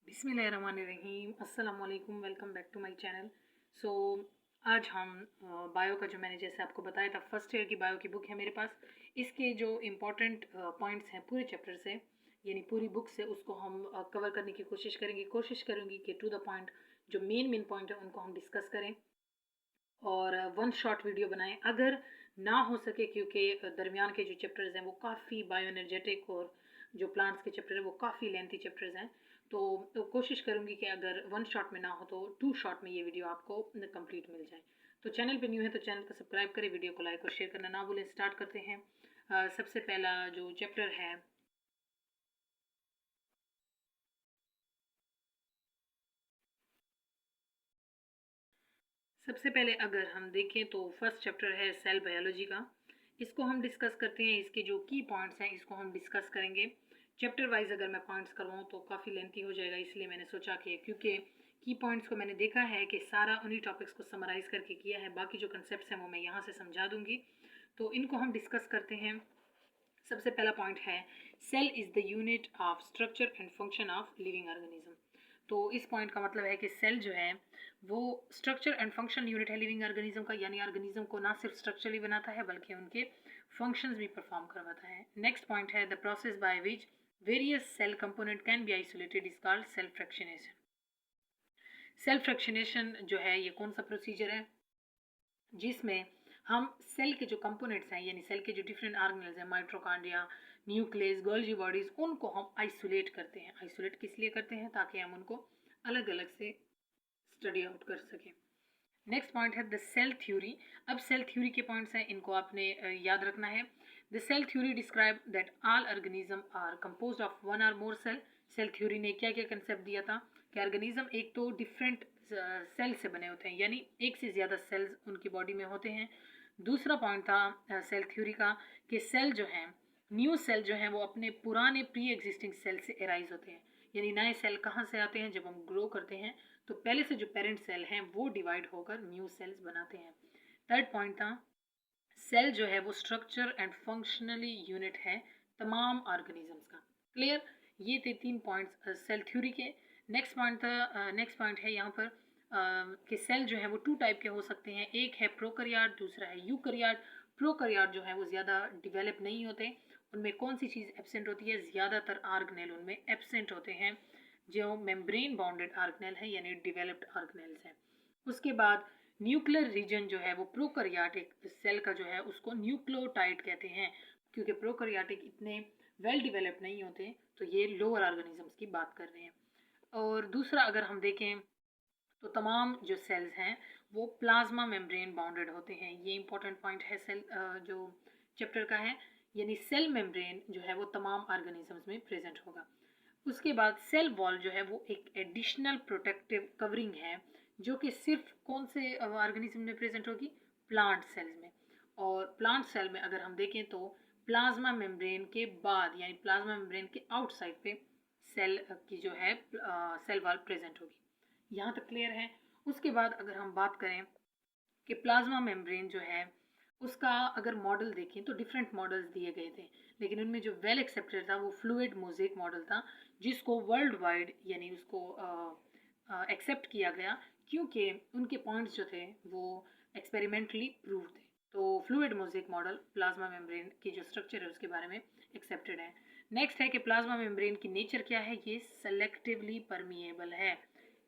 बिस्मिल्लाहिर्रहमानिर्रहीम, अस्सलाम वालेकुम, welcome back to my channel. So आज हम बायो का, जो मैंने जैसे आपको बताया था, फर्स्ट ईयर की बायो की बुक है मेरे पास। इसके जो इम्पोर्टेंट पॉइंट्स हैं पूरे चैप्टर से, यानी पूरी बुक से, उसको हम कवर करने की कोशिश करूँगी कि टू द पॉइंट जो मेन पॉइंट है उनको हम डिस्कस करें और वन शॉट वीडियो बनाएं अगर ना हो सके, क्योंकि दरमियान के जो चैप्टर्स हैं वो काफ़ी बायोएनर्जेटिक और जो प्लांट्स के चैप्टर है वो काफ़ी लेंथी चैप्टर्स हैं। तो कोशिश करूँगी कि अगर वन शॉट में ना हो तो टू शॉट में ये वीडियो आपको कंप्लीट मिल जाए। तो चैनल पे न्यू है तो चैनल को सब्सक्राइब करें, वीडियो को लाइक और शेयर करना ना भूलें। स्टार्ट करते हैं। सबसे पहला जो चैप्टर है, सबसे पहले अगर हम देखें तो फर्स्ट चैप्टर है सेल बायोलॉजी का। इसको हम डिस्कस करते हैं। इसके जो की पॉइंट्स हैं इसको हम डिस्कस करेंगे। चैप्टर वाइज अगर मैं पॉइंट्स करवाऊँ तो काफ़ी लेंथी हो जाएगा, इसलिए मैंने सोचा कि क्योंकि की पॉइंट्स को मैंने देखा है कि सारा उन्हीं टॉपिक्स को समराइज़ करके किया है, बाकी जो कंसेप्ट हैं वो मैं यहाँ से समझा दूँगी। तो इनको हम डिस्कस करते हैं। सबसे पहला पॉइंट है cell is the unit of structure and function of living organism. तो इस पॉइंट का मतलब है कि सेल जो है वो स्ट्रक्चर एंड फंक्शन यूनिट है लिविंग ऑर्गेनिज्म का, यानी ऑर्गेनिज्म को ना सिर्फ स्ट्रक्चरली बनाता है बल्कि उनके फंक्शंस भी परफॉर्म करवाता है। नेक्स्ट पॉइंट है the process by which various cell component can be isolated is called cell fractionation. Cell fractionation जो है ये कौन सा प्रोसीजर है जिसमें हम सेल के जो कंपोनेंट्स हैं, यानी सेल के जो डिफरेंट ऑर्गेनेल्स हैं, माइट्रोकॉन्ड्रिया, न्यूक्लियस, गोल्जी बॉडीज, उनको हम आइसोलेट करते हैं। आइसोलेट किस लिए करते हैं? ताकि हम उनको अलग अलग से स्टडी आउट कर सकें। नेक्स्ट पॉइंट है द सेल थ्योरी। अब सेल थ्योरी के पॉइंट्स हैं, इनको आपने याद रखना है। The cell theory describe that all organism are composed of one or more cell. Cell theory ने क्या क्या कंसेप्ट दिया था कि ऑर्गेनिज्म एक तो डिफरेंट सेल से बने होते हैं, यानी एक से ज़्यादा सेल्स उनकी बॉडी में होते हैं। दूसरा पॉइंट था सेल थ्योरी का कि सेल जो हैं, न्यू सेल जो हैं वो अपने पुराने प्री एग्जिस्टिंग सेल से एराइज होते हैं। यानी नए सेल कहाँ से आते हैं? जब हम ग्रो करते हैं तो पहले से जो पेरेंट सेल हैं वो डिवाइड होकर न्यू सेल्स बनाते हैं। थर्ड पॉइंट था सेल जो है वो स्ट्रक्चर एंड फंक्शनली यूनिट है तमाम ऑर्गेनिजम्स का। क्लियर? ये थे 3 पॉइंट्स सेल थ्योरी के। नेक्स्ट पॉइंट है यहाँ पर कि सेल जो है वो 2 टाइप के हो सकते हैं। एक है प्रोकैरियोट, दूसरा है यूकैरियोट। प्रोकैरियोट जो है वो ज़्यादा डिवेलप नहीं होते। उनमें कौन सी चीज़ एब्सेंट होती है? ज़्यादातर ऑर्गेनेल उनमें एब्सेंट होते हैं, जो मेम्ब्रेन बाउंडेड ऑर्गेनेल है, यानी डेवलप्ड ऑर्गेनेल्स हैं। उसके बाद न्यूक्लियर रीजन जो है वो प्रोकैरियोटिक सेल का जो है उसको न्यूक्लियोटाइड कहते हैं, क्योंकि प्रोकैरियोटिक इतने वेल डिवेलप नहीं होते। तो ये लोअर ऑर्गेनिजम्स की बात कर रहे हैं। और दूसरा अगर हम देखें तो तमाम जो सेल्स हैं वो प्लाज्मा मेम्ब्रेन बाउंडेड होते हैं। ये इंपॉर्टेंट पॉइंट है सेल जो चैप्टर का है, यानी सेल मेम्ब्रेन जो है वो तमाम ऑर्गेनिजम्स में प्रेजेंट होगा। उसके बाद सेल वॉल जो है वो एक एडिशनल प्रोटेक्टिव कवरिंग है, जो कि सिर्फ कौन से ऑर्गेनिज्म में प्रेजेंट होगी? प्लांट सेल्स में। और प्लांट सेल में अगर हम देखें तो प्लाज्मा मेम्ब्रेन के बाद, यानी प्लाज्मा मेम्ब्रेन के आउटसाइड पे सेल की जो है सेल वॉल प्रेजेंट होगी। यहाँ तक क्लियर है? उसके बाद अगर हम बात करें कि प्लाज्मा मेम्ब्रेन जो है उसका अगर मॉडल देखें तो डिफरेंट मॉडल्स दिए गए थे, लेकिन उनमें जो वेल एक्सेप्टेड था वो फ्लूइड मोज़ेक मॉडल था, जिसको वर्ल्ड वाइड यानी उसको एक्सेप्ट किया गया, क्योंकि उनके पॉइंट्स जो थे वो एक्सपेरिमेंटली प्रूव थे। तो fluid mosaic model plasma membrane की जो स्ट्रक्चर है उसके बारे में एक्सेप्टेड है। नेक्स्ट है कि प्लाज्मा मेम्ब्रेन की नेचर क्या है? ये सेलेक्टिवली परमिएबल है।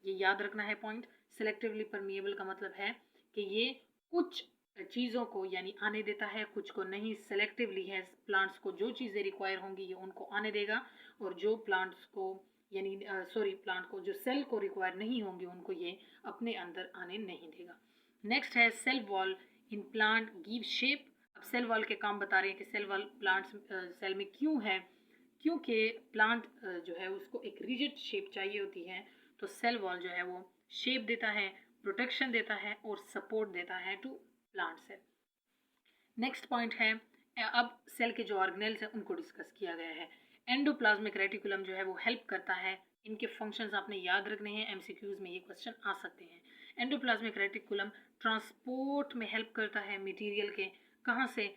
ये याद रखना है पॉइंट। सेलेक्टिवली परमिएबल का मतलब है कि ये कुछ चीज़ों को यानी आने देता है, कुछ को नहीं। सेलेक्टिवली है, प्लांट्स को जो चीज़ें रिक्वायर होंगी ये उनको आने देगा, और जो प्लांट्स को यानी प्लांट को जो सेल को रिक्वायर नहीं होंगी उनको ये अपने अंदर आने नहीं देगा। नेक्स्ट है cell wall in plant give shape. अब सेल वॉल के काम बता रहे हैं कि सेल वॉल प्लांट्स सेल में क्यों है? क्योंकि प्लांट जो है उसको एक रिजिड शेप चाहिए होती है, तो सेल वॉल जो है वो शेप देता है, प्रोटेक्शन देता है और सपोर्ट देता है to plant cell. Next point है अब सेल के जो ऑर्गेनेल्स हैं उनको डिस्कस किया गया है। एंडोप्लाज्मिक रेटिकुलम जो है वो हेल्प करता है। इनके फंक्शंस आपने याद रखने हैं, एमसीक्यूज में ये क्वेश्चन आ सकते हैं। एंडोप्लाज्मिक रेटिकुलम ट्रांसपोर्ट में हेल्प करता है मटेरियल के, कहाँ से?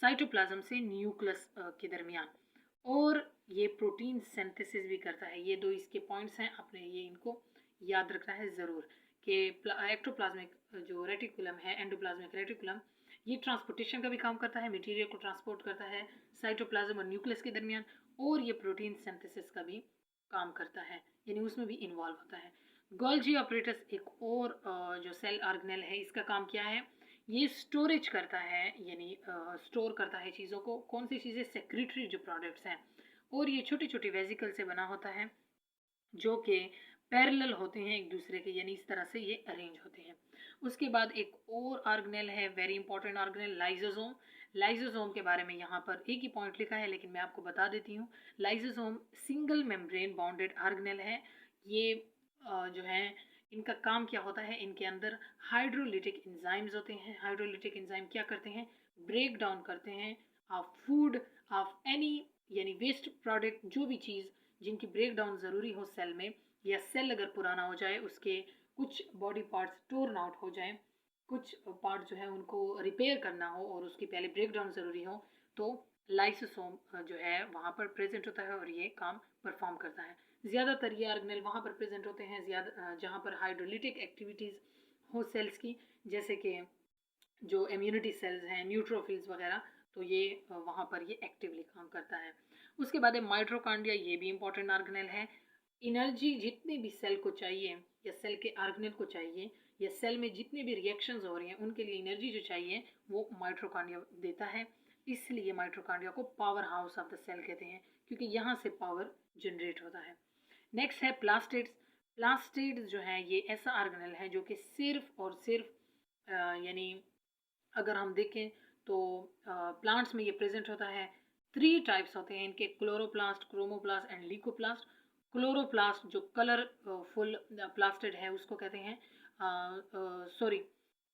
साइटोप्लाज्म से न्यूक्लियस के दरमियान। और ये प्रोटीन सिंथेसिस भी करता है। ये दो इसके पॉइंट्स हैं, आपने ये इनको याद रखना है ज़रूर कि एक्टोप्लाज्मिक जो रेटिकुलम है, एंडोप्लाज्मिक रेटिकुलम, ये ट्रांसपोर्टेशन का भी काम करता है, मटेरियल को ट्रांसपोर्ट करता है साइटोप्लाज्म और न्यूक्लियस के दरमियान, और ये प्रोटीन सिंथेसिस का भी काम करता है, यानी उसमें भी इन्वॉल्व होता है। गोल्जी ऑपरेटस एक और जो सेल ऑर्गेनेल है, इसका काम क्या है, ये स्टोरेज करता है, यानी स्टोर करता है चीज़ों को। कौन सी चीज़ें, सेक्रेटरी जो प्रोडक्ट्स हैं, और ये छोटी छोटी वेजिकल से बना होता है जो कि पैरेलल होते हैं एक दूसरे के, यानी इस तरह से ये अरेंज होते हैं। उसके बाद एक और ऑर्गेनेल है, very important organelle, lysosome. Lysosome के बारे में यहाँ पर एक ही पॉइंट लिखा है, लेकिन मैं आपको बता देती हूँ। Lysosome single membrane bounded organelle है। ये जो है, इनका काम क्या होता है, इनके अंदर हाइड्रोलिटिक एंजाइम्स होते हैं। हाइड्रोलिटिक एंजाइम क्या करते हैं, ब्रेक डाउन करते हैं ऑफ फूड, ऑफ एनी, यानी वेस्ट प्रोडक्ट, जो भी चीज़ जिनकी ब्रेक डाउन ज़रूरी हो सेल में, या सेल अगर पुराना हो जाए, उसके कुछ बॉडी पार्ट्स टोर्न आउट हो जाए, कुछ पार्ट जो है उनको रिपेयर करना हो और उसकी पहले ब्रेक डाउन ज़रूरी हो, तो लाइसोसोम जो है वहाँ पर प्रेजेंट होता है और ये काम परफॉर्म करता है। ज़्यादातर ये ऑर्गेनेल वहाँ पर प्रेजेंट होते हैं ज़्यादा जहाँ पर हाइड्रोलिटिक एक्टिविटीज़ हो सेल्स की, जैसे कि जो इम्यूनिटी सेल्स हैं, न्यूट्रोफिल्स वगैरह, तो ये वहाँ पर ये एक्टिवली काम करता है। उसके बाद है माइटोकॉन्ड्रिया, ये भी इंपॉर्टेंट ऑर्गेनेल है। एनर्जी जितने भी सेल को चाहिए, या सेल के ऑर्गेनेल को चाहिए, या सेल में जितने भी रिएक्शंस हो रही हैं उनके लिए एनर्जी जो चाहिए वो माइटोकॉन्ड्रिया देता है। इसलिए माइटोकॉन्ड्रिया को powerhouse of the cell कहते हैं, क्योंकि यहाँ से पावर जनरेट होता है। नेक्स्ट है प्लास्टिड्स। प्लास्टिड्स जो है ये ऐसा ऑर्गेनेल है जो कि सिर्फ और सिर्फ यानी अगर हम देखें तो प्लांट्स में ये प्रेजेंट होता है। 3 टाइप्स होते हैं इनके, क्लोरोप्लास्ट, क्रोमोप्लास्ट एंड लीकोप्लास्ट। क्लोरोप्लास्ट जो कलर फुल प्लास्टिड है उसको कहते हैं, सॉरी,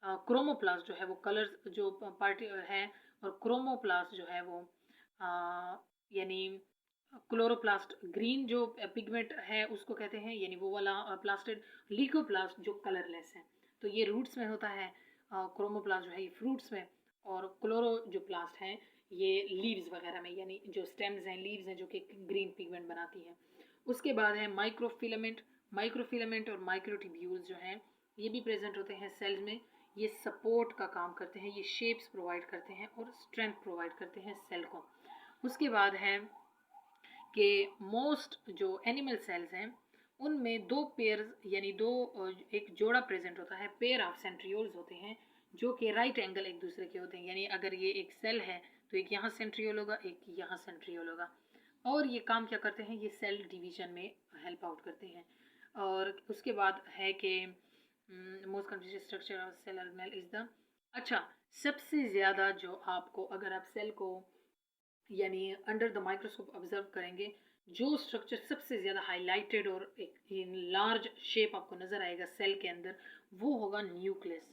क्रोमोप्लास्ट जो है वो कलर जो पार्टी है, और क्रोमोप्लास्ट जो है वो यानी क्लोरोप्लास्ट ग्रीन जो पिगमेंट है उसको कहते हैं, यानी वो वाला प्लास्टिड। लीकोप्लास्ट जो कलरलेस है, तो ये रूट्स में होता है। क्रोमोप्लास्ट जो है ये फ्रूट्स में, और क्लोरो जो प्लास्ट है ये लीव्स वगैरह में, यानी जो स्टेम्स हैं, लीव्स हैं, जो कि ग्रीन पिगमेंट बनाती हैं। उसके बाद है माइक्रोफिलामेंट। माइक्रोफिलामेंट और माइक्रोट्यूब्यूल्स जो हैं ये भी प्रेजेंट होते हैं सेल्स में। ये सपोर्ट का काम करते हैं, ये शेप्स प्रोवाइड करते हैं और स्ट्रेंथ प्रोवाइड करते हैं सेल को। उसके बाद है कि मोस्ट जो एनिमल सेल्स हैं उनमें दो पेयर, यानी दो एक जोड़ा प्रेजेंट होता है, पेयर ऑफ सेंट्रियोल्स होते हैं जो कि राइट एंगल एक दूसरे के होते हैं। यानी अगर ये एक सेल है तो एक यहाँ सेंट्रियोल होगा, एक यहाँ सेंट्रियोल होगा, और ये काम क्या करते हैं, ये सेल डिवीजन में हेल्प आउट करते हैं। और उसके बाद है कि most complete structure of cell organelle is the, अच्छा, सबसे ज़्यादा जो आपको, अगर आप सेल को यानी अंडर द माइक्रोस्कोप ऑब्जर्व करेंगे, जो स्ट्रक्चर सबसे ज़्यादा हाईलाइटेड और एक इन लार्ज शेप आपको नज़र आएगा सेल के अंदर, वो होगा न्यूक्लियस।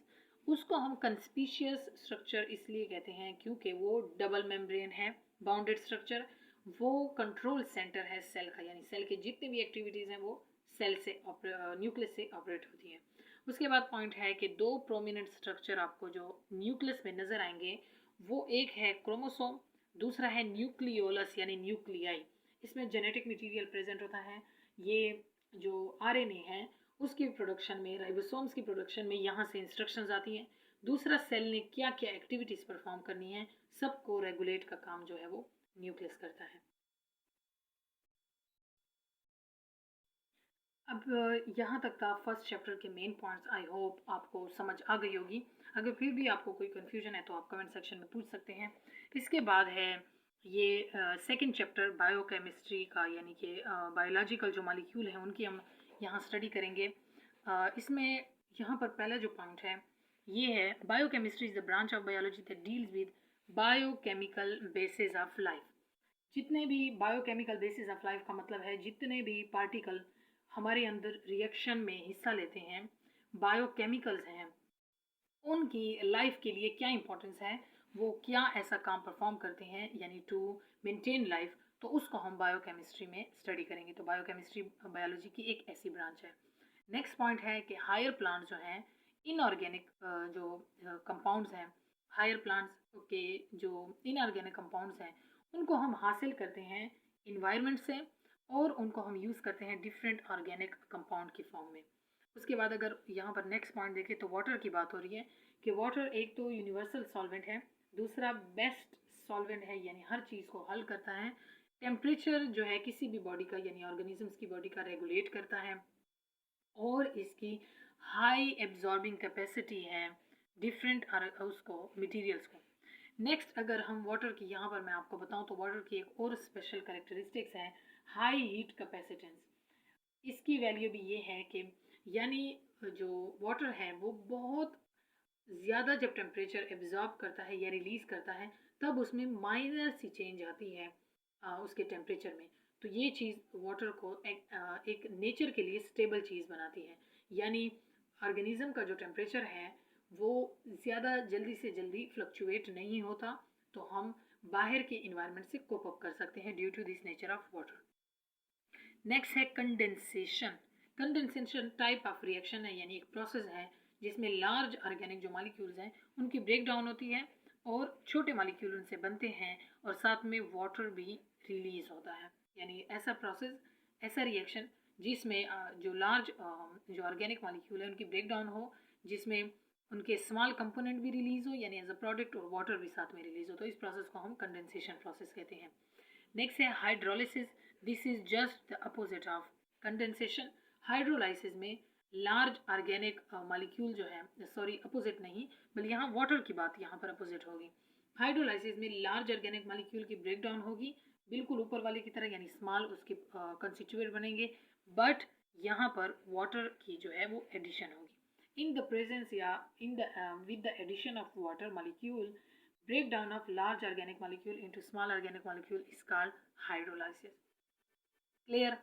उसको हम कंस्पीशियस स्ट्रक्चर इसलिए कहते हैं क्योंकि वो डबल मेम्ब्रेन है, बाउंडेड स्ट्रक्चर। वो कंट्रोल सेंटर है सेल का, यानी सेल के जितने भी एक्टिविटीज़ हैं वो सेल से न्यूक्लियस से ऑपरेट होती हैं। उसके बाद पॉइंट है कि दो प्रोमिनेंट स्ट्रक्चर आपको जो न्यूक्लियस में नज़र आएंगे, वो एक है क्रोमोसोम, दूसरा है न्यूक्लियोलस यानी न्यूक्लियाई। इसमें जेनेटिक मटेरियल प्रेजेंट होता है। ये जो आरएनए है उसकी प्रोडक्शन में, राइबोसोम्स की प्रोडक्शन में यहाँ से इंस्ट्रक्शंस आती हैं। दूसरा, सेल ने क्या क्या एक्टिविटीज़ परफॉर्म करनी है, सबको रेगुलेट का काम जो है वो न्यूक्लियस करता है। अब यहाँ तक था फर्स्ट चैप्टर के मेन पॉइंट्स। आई होप आपको समझ आ गई होगी। अगर फिर भी आपको कोई कन्फ्यूजन है तो आप कमेंट सेक्शन में पूछ सकते हैं। इसके बाद है ये सेकंड चैप्टर बायोकेमिस्ट्री का, यानी कि बायोलॉजिकल जो मॉलिक्यूल हैं उनकी हम यहाँ स्टडी करेंगे। इसमें यहाँ पर पहला जो पॉइंट है ये है, biochemistry is the branch of biology that deals with biochemical basis of life. जितने भी बायोकेमिकल बेसिस ऑफ लाइफ का मतलब है जितने भी पार्टिकल हमारे अंदर रिएक्शन में हिस्सा लेते हैं, बायोकेमिकल्स हैं, उनकी लाइफ के लिए क्या इंपॉर्टेंस है, वो क्या ऐसा काम परफॉर्म करते हैं, यानी टू मेंटेन लाइफ, तो उसको हम बायोकेमिस्ट्री में स्टडी करेंगे। तो बायोकेमिस्ट्री बायोलॉजी की एक ऐसी ब्रांच है। नेक्स्ट पॉइंट है कि हायर प्लांट्स जो हैं, इनऑर्गेनिक जो कंपाउंड्स हैं, हायर प्लांट्स के जो इनऑर्गेनिक कंपाउंड्स हैं उनको हम हासिल करते हैं इन्वायरमेंट से, और उनको हम यूज़ करते हैं डिफरेंट ऑर्गेनिक कंपाउंड की फॉर्म में। उसके बाद अगर यहाँ पर नेक्स्ट पॉइंट देखें तो वाटर की बात हो रही है कि वाटर एक तो यूनिवर्सल सॉल्वेंट है, दूसरा बेस्ट सॉल्वेंट है, यानी हर चीज़ को हल करता है। टेम्परेचर जो है किसी भी बॉडी का यानी ऑर्गेनिजम्स की बॉडी का रेगुलेट करता है, और इसकी हाई एब्जॉर्बिंग कैपेसिटी है डिफरेंट उसको मटेरियल्स को। नेक्स्ट अगर हम वाटर की यहाँ पर मैं आपको बताऊँ तो वाटर की एक और स्पेशल करेक्टरिस्टिक्स है हाई हीट कैपेसिटेंस। इसकी वैल्यू भी ये है कि यानी जो वाटर है वो बहुत ज़्यादा जब टेम्परेचर एब्जॉर्ब करता है या रिलीज़ करता है तब उसमें माइनर सी चेंज आती है उसके टेम्परेचर में। तो ये चीज़ वाटर को एक नेचर के लिए स्टेबल चीज़ बनाती है, यानी ऑर्गेनिज्म का जो टेम्परेचर है वो ज़्यादा जल्दी से जल्दी फ्लक्चुएट नहीं होता, तो हम बाहर के इन्वायरमेंट से कोप अप कर सकते हैं due to this nature of water. Next है condensation. Condensation type of reaction है, यानी एक प्रोसेस है जिसमें लार्ज ऑर्गेनिक जो मॉलिक्यूल्स हैं उनकी ब्रेक डाउन होती है और छोटे मॉलिक्यूल उनसे बनते हैं और साथ में वाटर भी रिलीज होता है। यानी ऐसा प्रोसेस, ऐसा रिएक्शन जिसमें जो लार्ज जो ऑर्गेनिक मॉलिक्यूल है उनकी ब्रेक डाउन हो, जिसमें उनके स्मॉल कंपोनेंट भी रिलीज हो यानी एज अ प्रोडक्ट, और वाटर भी साथ में रिलीज हो, तो इस प्रोसेस को हम कंडेंसेशन प्रोसेस कहते हैं। नेक्स्ट है hydrolysis. This is just the opposite of condensation. Hydrolysis में लार्ज ऑर्गेनिक मॉलिक्यूल जो है, सॉरी अपोजिट नहीं, बल्कि यहाँ वाटर की बात यहाँ पर अपोजिट होगी। हाइड्रोलाइसिस में लार्ज ऑर्गेनिक मॉलिक्यूल की ब्रेक डाउन होगी बिल्कुल ऊपर वाले की तरह, यानी स्मॉल उसके कंस्टिट्यूएंट बनेंगे, बट यहाँ पर वाटर की जो है वो एडिशन होगी। इन द प्रेजेंस या in the with the addition of water molecule, breakdown of large organic molecule into small organic molecule is called hydrolysis. Clear.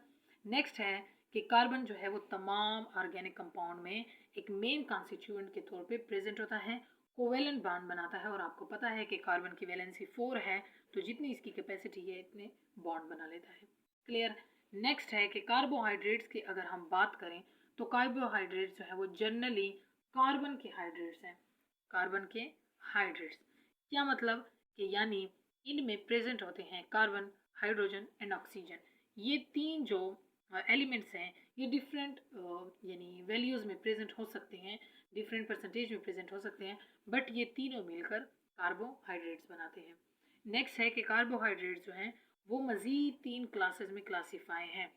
Next है कि कार्बन जो है वो तमाम ऑर्गेनिक कंपाउंड में एक मेन कॉन्स्टिट्यूएंट के तौर पे प्रेजेंट होता है, कोवेलेंट बॉन्ड बनाता है, और आपको पता है कि कार्बन की वैलेंसी 4 है, तो जितनी इसकी कैपेसिटी है इतने बॉन्ड बना लेता है। क्लियर। नेक्स्ट है कि कार्बोहाइड्रेट्स की अगर हम बात करें तो कार्बोहाइड्रेट्स जो है वो जनरली कार्बन के हाइड्रेट्स हैं। कार्बन के हाइड्रेट्स क्या मतलब कि यानी इनमें प्रेजेंट होते हैं कार्बन, हाइड्रोजन एंड ऑक्सीजन। ये तीन जो एलिमेंट्स हैं ये डिफरेंट यानी वैल्यूज़ में प्रेजेंट हो सकते हैं, डिफरेंट परसेंटेज में प्रेजेंट हो सकते हैं, बट ये तीनों मिलकर कार्बोहाइड्रेट्स बनाते हैं। नेक्स्ट है कि कार्बोहाइड्रेट्स जो हैं वो मज़ीद 3 क्लासेस में क्लासीफाई हैं,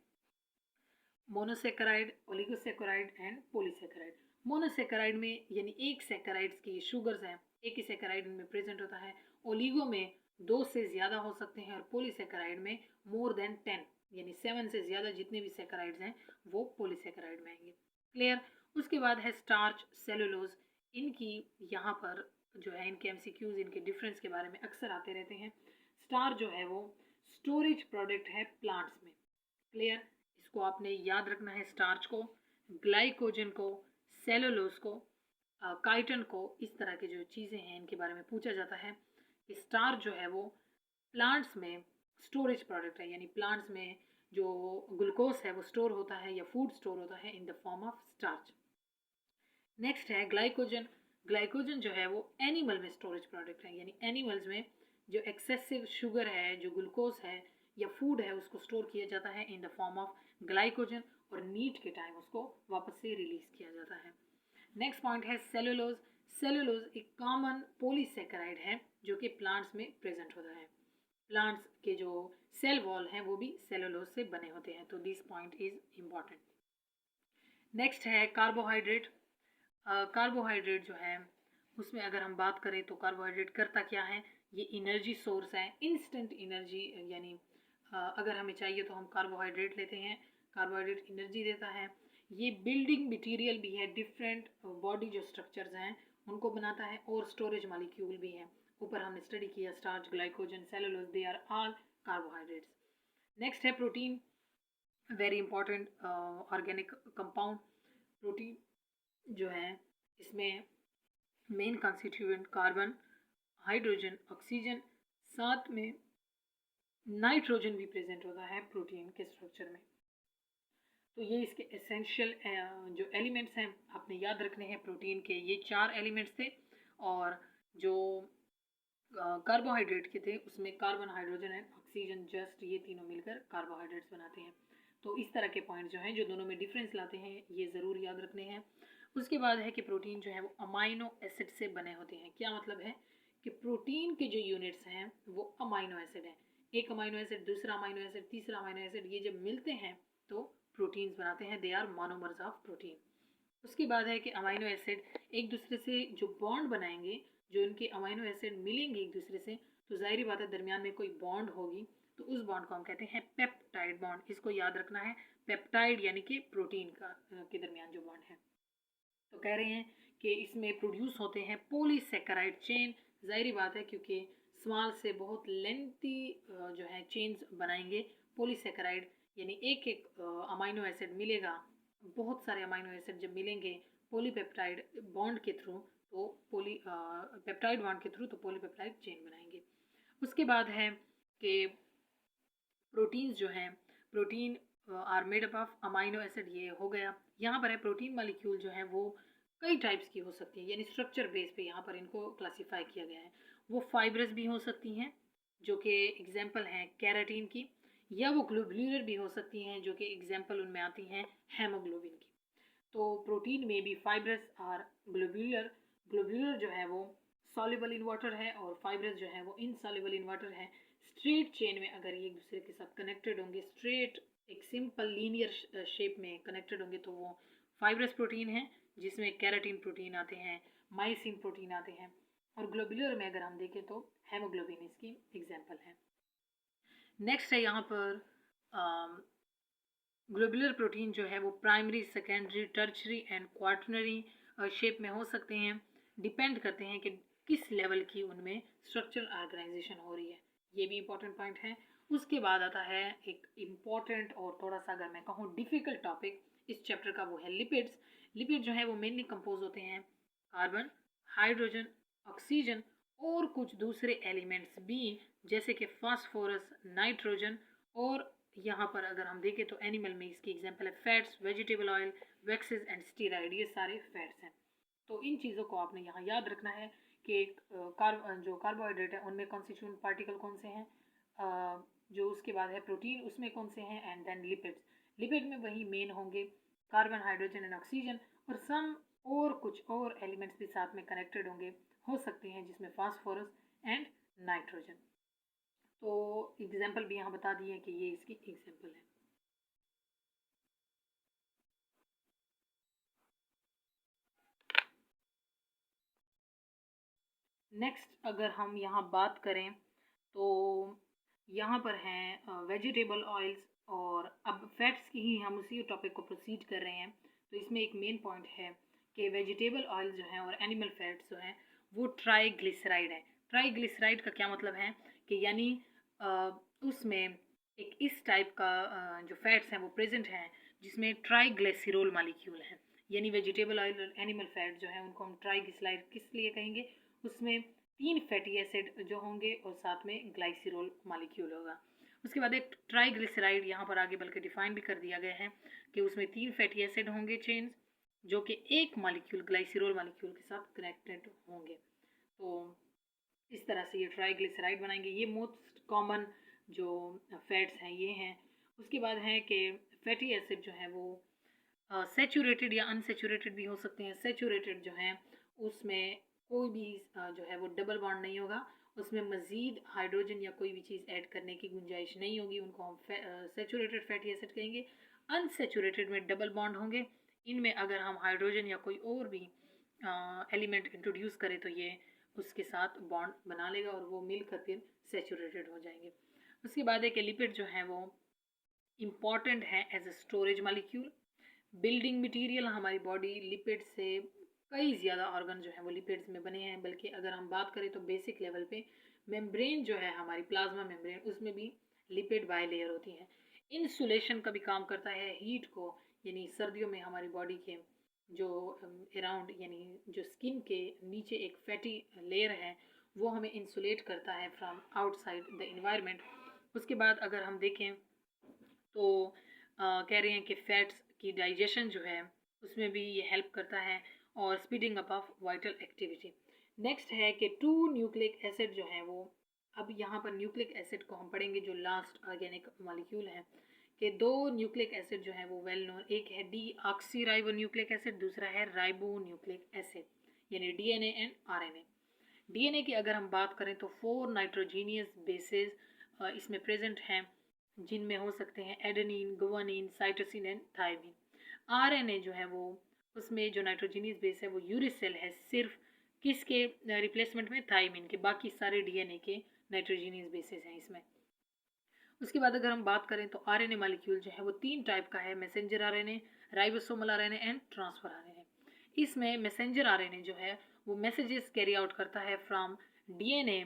monosaccharide, oligosaccharide and polysaccharide. Monosaccharide में यानी एक सेकेराइड्स की शुगर्स हैं, एक ही सेकेराइड में प्रेजेंट होता है। ओलिगो में 2 से ज़्यादा हो सकते हैं, और पॉलीसेकेराइड में मोर देन 10 यानी 7 से ज़्यादा जितने भी सेकेराइड्स हैं वो पॉलीसेकेराइड में आएंगे। क्लियर। उसके बाद है स्टार्च, सेलुलोज। इनकी यहाँ पर जो है इनके एमसीक्यूज, इनके डिफरेंस के बारे में अक्सर आते रहते हैं। स्टार्च जो है वो स्टोरेज प्रोडक्ट है प्लांट्स में। क्लियर। इसको आपने याद रखना है, स्टार्च को, ग्लाइकोजन को, सेलुलोज को, काइटन को, इस तरह की जो चीज़ें हैं इनके बारे में पूछा जाता है। स्टार्च जो है वो प्लांट्स में स्टोरेज प्रोडक्ट है, यानी प्लांट्स में जो ग्लूकोज है वो स्टोर होता है या फूड स्टोर होता है in the form of starch. Next है ग्लाइकोजन। ग्लाइकोजन जो है वो एनिमल में स्टोरेज प्रोडक्ट है, यानी एनिमल्स में जो एक्सेसिव शुगर है, जो ग्लूकोज है या फूड है, उसको स्टोर किया जाता है in the form of glycogen, और नीड के टाइम उसको वापस से रिलीज किया जाता है। नेक्स्ट पॉइंट है सेलुलोज। सेलुलोज एक कॉमन पॉलीसेकेराइड है जो कि प्लांट्स में प्रेजेंट होता है। प्लांट्स के जो सेल वॉल हैं वो भी सेलुलोज से बने होते हैं, तो this point is important. Next है कार्बोहाइड्रेट। कार्बोहाइड्रेट जो है उसमें अगर हम बात करें तो कार्बोहाइड्रेट करता क्या है, ये एनर्जी सोर्स है, इंस्टेंट एनर्जी, यानी अगर हमें चाहिए तो हम कार्बोहाइड्रेट लेते हैं, कार्बोहाइड्रेट एनर्जी देता है। ये बिल्डिंग मटेरियल भी है, डिफरेंट बॉडी जो स्ट्रक्चर्स हैं उनको बनाता है, और स्टोरेज मॉलिक्यूल भी है। ऊपर हमने स्टडी किया starch, glycogen, cellulose, they are all carbohydrates. Next है protein, very important organic compound. Protein जो है इसमें main constituent carbon, hydrogen, oxygen, साथ में नाइट्रोजन भी प्रेजेंट होता है प्रोटीन के स्ट्रक्चर में। तो ये इसके एसेंशियल जो एलिमेंट्स हैं आपने याद रखने हैं। प्रोटीन के ये 4 एलिमेंट्स थे, और जो कार्बोहाइड्रेट के थे उसमें carbon, hydrogen and oxygen, just ये तीनों मिलकर कार्बोहाइड्रेट्स बनाते हैं। तो इस तरह के पॉइंट जो हैं जो दोनों में डिफरेंस लाते हैं ये ज़रूर याद रखने हैं। उसके बाद है कि प्रोटीन जो है वो अमाइनो एसिड से बने होते हैं। क्या मतलब है कि प्रोटीन के जो यूनिट्स हैं वो अमाइनो एसिड हैं। एक अमाइनो एसिड, दूसरा अमाइनो एसिड, तीसरा अमाइनो एसिड, ये जब मिलते हैं तो प्रोटीन्स बनाते हैं। They are monomers of protein. उसके बाद है कि अमाइनो एसिड एक दूसरे से जो बॉन्ड बनाएंगे, जो इनके अमाइनो एसिड मिलेंगे एक दूसरे से, तो जाहिर बात है दरमियान में कोई बॉन्ड होगी, तो उस बॉन्ड को हम कहते हैं पेप्टाइड बॉन्ड। इसको याद रखना है, पेप्टाइड यानी कि प्रोटीन का के दरमियान जो बॉन्ड है। तो कह रहे हैं कि इसमें प्रोड्यूस होते हैं पॉलीसेकेराइड चेन। जाहिर बात है क्योंकि स्मॉल से बहुत लेंथी जो है चेन्स बनाएंगे पॉलीसेकेराइड, यानी एक एक अमाइनो एसिड मिलेगा, बहुत सारे अमाइनो एसिड जब मिलेंगे पॉलीपेप्टाइड बॉन्ड के थ्रू, तो पेप्टाइड बॉन्ड के थ्रू तो पॉलीपेप्टाइड चेन बनाएंगे। उसके बाद है कि प्रोटीन्स जो हैं, protein are made up of amino acid, ये हो गया। यहाँ पर है प्रोटीन मॉलिक्यूल जो है वो कई टाइप्स की हो सकती है, यानी स्ट्रक्चर बेस पे यहाँ पर इनको क्लासीफाई किया गया है। वो फाइब्रस भी हो सकती हैं जो कि एग्जाम्पल हैं कैराटीन की, या वो ग्लोबुलर भी हो सकती हैं जो कि एग्जाम्पल उनमें आती हैं हेमोग्लोबिन की। तो प्रोटीन में भी फाइब्रस और ग्लोबुलर, ग्लोबुलर जो है वो सॉल्युबल इन वाटर है और फाइब्रस जो है वो इनसॉल्युबल इन वाटर है। स्ट्रेट चेन में अगर ये एक दूसरे के साथ कनेक्टेड होंगे, स्ट्रेट एक सिंपल लीनियर शेप में कनेक्टेड होंगे, तो वो फाइब्रस प्रोटीन है, जिसमें कैराटीन प्रोटीन आते हैं, माइसिन प्रोटीन आते हैं। और ग्लोबुलर में अगर हम देखें तो हेमोग्लोबिन इसकी एग्जाम्पल है। नेक्स्ट है यहाँ पर ग्लोबुलर प्रोटीन जो है वो primary, secondary, tertiary and quaternary shape में हो सकते हैं। डिपेंड करते हैं कि किस लेवल की उनमें स्ट्रक्चरल ऑर्गेनाइजेशन हो रही है। ये भी इंपॉर्टेंट पॉइंट है। उसके बाद आता है एक इम्पॉर्टेंट और थोड़ा सा अगर मैं कहूँ डिफ़िकल्ट टॉपिक इस चैप्टर का, वो है लिपिड्स। लिपिड जो है वो मेनली कंपोज होते हैं कार्बन, हाइड्रोजन, ऑक्सीजन और कुछ दूसरे एलिमेंट्स भी, जैसे कि फास्फोरस, नाइट्रोजन। और यहाँ पर अगर हम देखें तो एनिमल में इसकी एग्जांपल है fats, vegetable oil, waxes and steroid, ये सारे फैट्स हैं। तो इन चीज़ों को आपने यहाँ याद रखना है कि जो कार्बोहाइड्रेट है उनमें कॉन्स्टिट्यूएंट पार्टिकल कौन से हैं, जो उसके बाद है प्रोटीन उसमें कौन से हैं, एंड देन लिपिड्स। लिपिड में वही मेन होंगे कार्बन, हाइड्रोजन एंड ऑक्सीजन, और सम और कुछ और एलिमेंट्स भी साथ में कनेक्टेड होंगे, हो सकते हैं, जिसमें फास्फोरस एंड नाइट्रोजन। तो एग्जाम्पल भी यहाँ बता दिए कि ये इसकी एग्जाम्पल है। नेक्स्ट अगर हम यहाँ बात करें तो यहाँ पर हैं वेजिटेबल ऑयल्स, और अब फैट्स की ही हम उसी टॉपिक को प्रोसीड कर रहे हैं। तो इसमें एक मेन पॉइंट है कि वेजिटेबल ऑयल जो हैं और एनिमल फैट्स जो हैं वो ट्राइग्लिसराइड है। ट्राइग्लिसराइड का क्या मतलब है कि यानी उसमें एक इस टाइप का जो फैट्स हैं वो प्रेजेंट हैं जिसमें ट्राइग्लिसरॉल मॉलिक्यूल हैं। यानी वेजिटेबल ऑयल और एनिमल फैट जो है उनको हम ट्राइग्लिसराइड किस लिए कहेंगे, उसमें 3 फैटी एसिड जो होंगे और साथ में ग्लाइसिरोल मॉलिक्यूल होगा। उसके बाद एक ट्राइग्लिसराइड यहाँ पर आगे बल्कि डिफाइन भी कर दिया गया है कि उसमें 3 फैटी एसिड होंगे चेन्स, जो कि एक मॉलिक्यूल ग्लाइसिरोल मॉलिक्यूल के साथ कनेक्टेड होंगे। तो इस तरह से ये ट्राइग्लिसराइड बनाएंगे। ये मोस्ट कॉमन जो फैट्स हैं ये हैं। उसके बाद है कि फैटी एसिड जो है वो सेचूरेटेड या अनसेचूरेटेड भी हो सकते हैं। सेचूरेटेड जो है उसमें कोई भी जो है वो डबल बॉन्ड नहीं होगा, उसमें मज़ीद हाइड्रोजन या कोई भी चीज़ ऐड करने की गुंजाइश नहीं होगी, उनको हम सेचूरेटेड फैटी एसिड कहेंगे। अनसेचूरेटेड में डबल बॉन्ड होंगे, इनमें अगर हम हाइड्रोजन या कोई और भी एलिमेंट इंट्रोड्यूस करें तो ये उसके साथ बॉन्ड बना लेगा और वो मिलकर फिर सेचूरेटेड हो जाएंगे। उसके बाद है कि लिपिड जो है वो इम्पॉर्टेंट है as a storage molecule. Building material हमारी बॉडी लिपिड से कई ज़्यादा ऑर्गन जो है वो लिपिड्स में बने हैं, बल्कि अगर हम बात करें तो बेसिक लेवल पे मेम्ब्रेन जो है हमारी प्लाज्मा मेम्ब्रेन, उसमें भी लिपिड बाय लेयर होती हैं। इंसुलेशन का भी काम करता है हीट को, यानी सर्दियों में हमारी बॉडी के जो अराउंड यानी जो स्किन के नीचे एक फैटी लेयर है वो हमें इंसुलेट करता है फ्रॉम आउटसाइड द इन्वायरमेंट। उसके बाद अगर हम देखें तो कह रहे हैं कि फैट्स की डाइजेशन जो है उसमें भी ये हेल्प करता है और speeding up of vital activity. Next है कि 2 न्यूक्लिक एसिड जो है वो अब यहाँ पर न्यूक्लिक एसिड को हम पढ़ेंगे, जो लास्ट ऑर्गेनिक मॉलिक्यूल है, कि दो न्यूक्लिक एसिड जो है वो वेल नोन, एक है D oxy ribo nucleic acid, दूसरा है राइबो न्यूक्लिक एसिड, यानी डीएनए एंड आरएनए। डीएनए की अगर हम बात करें तो 4 नाइट्रोजीनियस बेसेस इसमें प्रेजेंट हैं, जिनमें हो सकते हैं adenine, guanine, cytosine and thymine. RNA जो है वो, उसमें जो नाइट्रोजीनियस बेस है वो यूरिसेल है, सिर्फ किसके रिप्लेसमेंट में, थायमिन के। बाकी सारे डीएनए के नाइट्रोजीनियस बेसेस हैं इसमें। उसके बाद अगर हम बात करें तो आरएनए मॉलिक्यूल जो है वो 3 टाइप का है, messenger RNA, ribosomal RNA and transfer RNA. इसमें मैसेंजर आरएनए जो है वो मैसेजेस कैरी आउट करता है फ्रॉम डीएनए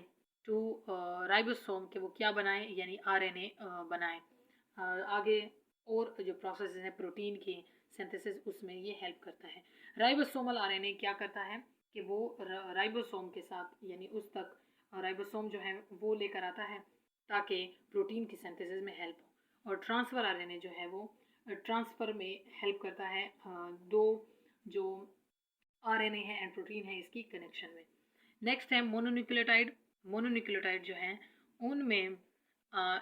टू राइबोसोम के वो क्या बनाए, यानी आरएनए बनाए। आगे और जो प्रोसेस हैं प्रोटीन की सिंथेसिस, उसमें ये हेल्प करता है। राइबोसोमल आरएनए क्या करता है कि वो राइबोसोम के साथ, यानी उस तक राइबोसोम जो है वो लेकर आता है ताकि प्रोटीन की सिंथेसिस में हेल्प हो। और ट्रांसफ़र आरएनए जो है वो ट्रांसफ़र में हेल्प करता है दो जो आरएनए है एंड प्रोटीन है इसकी कनेक्शन में। नेक्स्ट है मोनोन्यूक्लियोटाइड। मोनोन्यूक्लियोटाइड जो है उनमें